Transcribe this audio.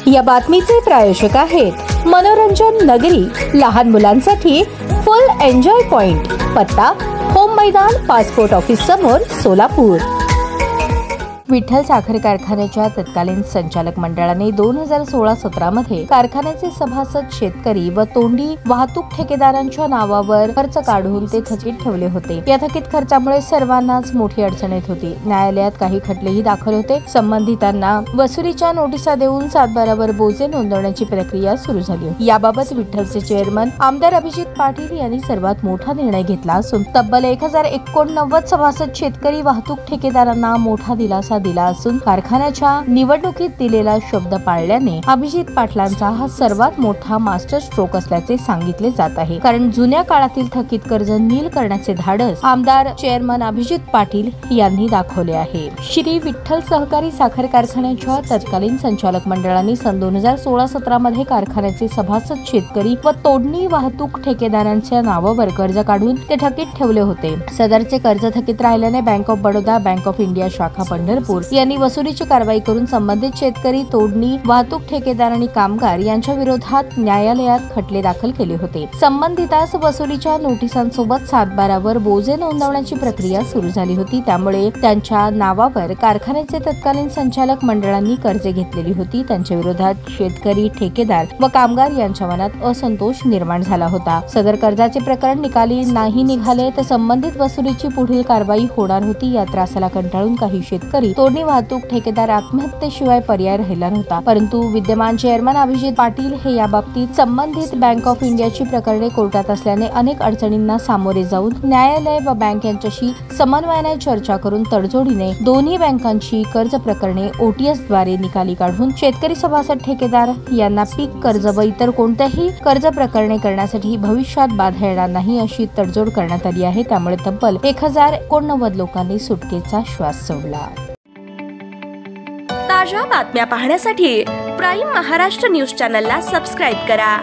या बातमीचे प्रायोजक आहेत मनोरंजन नगरी, लहान मुलांसाठी फुल एन्जॉय पॉइंट, पत्ता होम मैदान, पासपोर्ट ऑफिस समोर, सोलापूर। विठ्ठल साखर कारखान्याच्या तत्कालीन संचालक मंडळाने 2016-17 मध्ये कारखान्याचे सभासद शेतकरी व तोंडी वाहतूक ठेकेदारांच्या नावावर खर्च काढून ते थकीत ठेवले होते। या थकीत खर्चामुळे सर्वांनाच मोठी अडचण येत होती। न्यायालयात काही खटलेही दाखल होते। संबंधितांना वसुलीच्या नोटिसा देऊन 7/12 बोजे नोंदवण्याची प्रक्रिया सुरू झाली। याबाबत विठ्ठलचे चेअरमन आमदार अभिजित पाटील यांनी सर्वात मोठा निर्णय घेतला असून तब्बल 1089 सभासद शेतकरी वाहतूक ठेकेदारांना मोठा दिलासा दिला असून कारखान्याच्या निवडणुकीत दिलेला शब्द पाळल्याने अभिजित पाटलांचा हा सर्वात मोठा मास्टर स्ट्रोक असल्याचे सांगितले जात आहे। कारण जुन्या काळातील थकीत कर्ज नील करण्याचे धाडस आमदार चेअरमन अभिजित पाटील यांनी दाखवले आहे। श्री विठ्ठल सहकारी साखर कारखान्याच्या तत्कालीन संचालक मंडळाने सन 2016-17 मध्ये कारखान्याचे सभासद शेतकरी व तोडणी वाहतूक ठेकेदारांच्या नावावर कर्ज काढून ते थकीत ठेवले होते। सदरचे कर्ज थकीत राहिल्याने bank of Baroda, bank of India शाखा पंढरपूर यांनी वसुलीची कारवाई करून संबंधित शेतकरी, तोडणी वाहतूक ठेकेदार आणि कामगार यांच्या विरोधात न्यायालयात खटले दाखल केले होते। संबंधितास वसुलीच्या नोटिसांसोबत 7/12 बोजे नोंदवण्याची प्रक्रिया सुरू झाली होती। त्यामुळे त्यांच्या नावावर कारखान्याचे तत्कालीन संचालक मंडळांनी कर्जे घेतलेली होती। त्यांच्या विरोधात शेतकरी, ठेकेदार व कामगार यांच्या मनात असंतोष निर्माण झाला होता। सदर कर्जाचे प्रकरण निकाली नाही निघाले तर संबंधित वसुलीची पुढील कारवाई होणार होती। या त्रासाला कंटाळून काही शेतकरी, तोडणी वाहतूक ठेकेदार आत्महत्येशिवाय पर्याय राहिला नव्हता। परंतु विद्यमान चेअरमन अभिजित पाटील हे याबाबतीत संबंधित बँक ऑफ इंडियाची प्रकरणे कोर्टात असल्याने अनेक अडचणींना सामोरे जाऊन न्यायालय व बँक यांच्याशी समन्वयाने चर्चा करून तडजोडीने दोन्ही बँकांची कर्ज प्रकरणे OTS द्वारे निकाली काढून शेतकरी, सभासद, ठेकेदार यांना पीक कर्ज व इतर कोणत्याही कर्ज प्रकरणे करण्यासाठी भविष्यात बाधा येणार नाही अशी तडजोड करण्यात आली आहे। त्यामुळे तब्बल 1089 लोकांनी सुटकेचा श्वास सोडला। ताज्या बातम्या पाहण्यासाठी प्राईम महाराष्ट्र न्यूज चॅनलला सबस्क्राईब करा।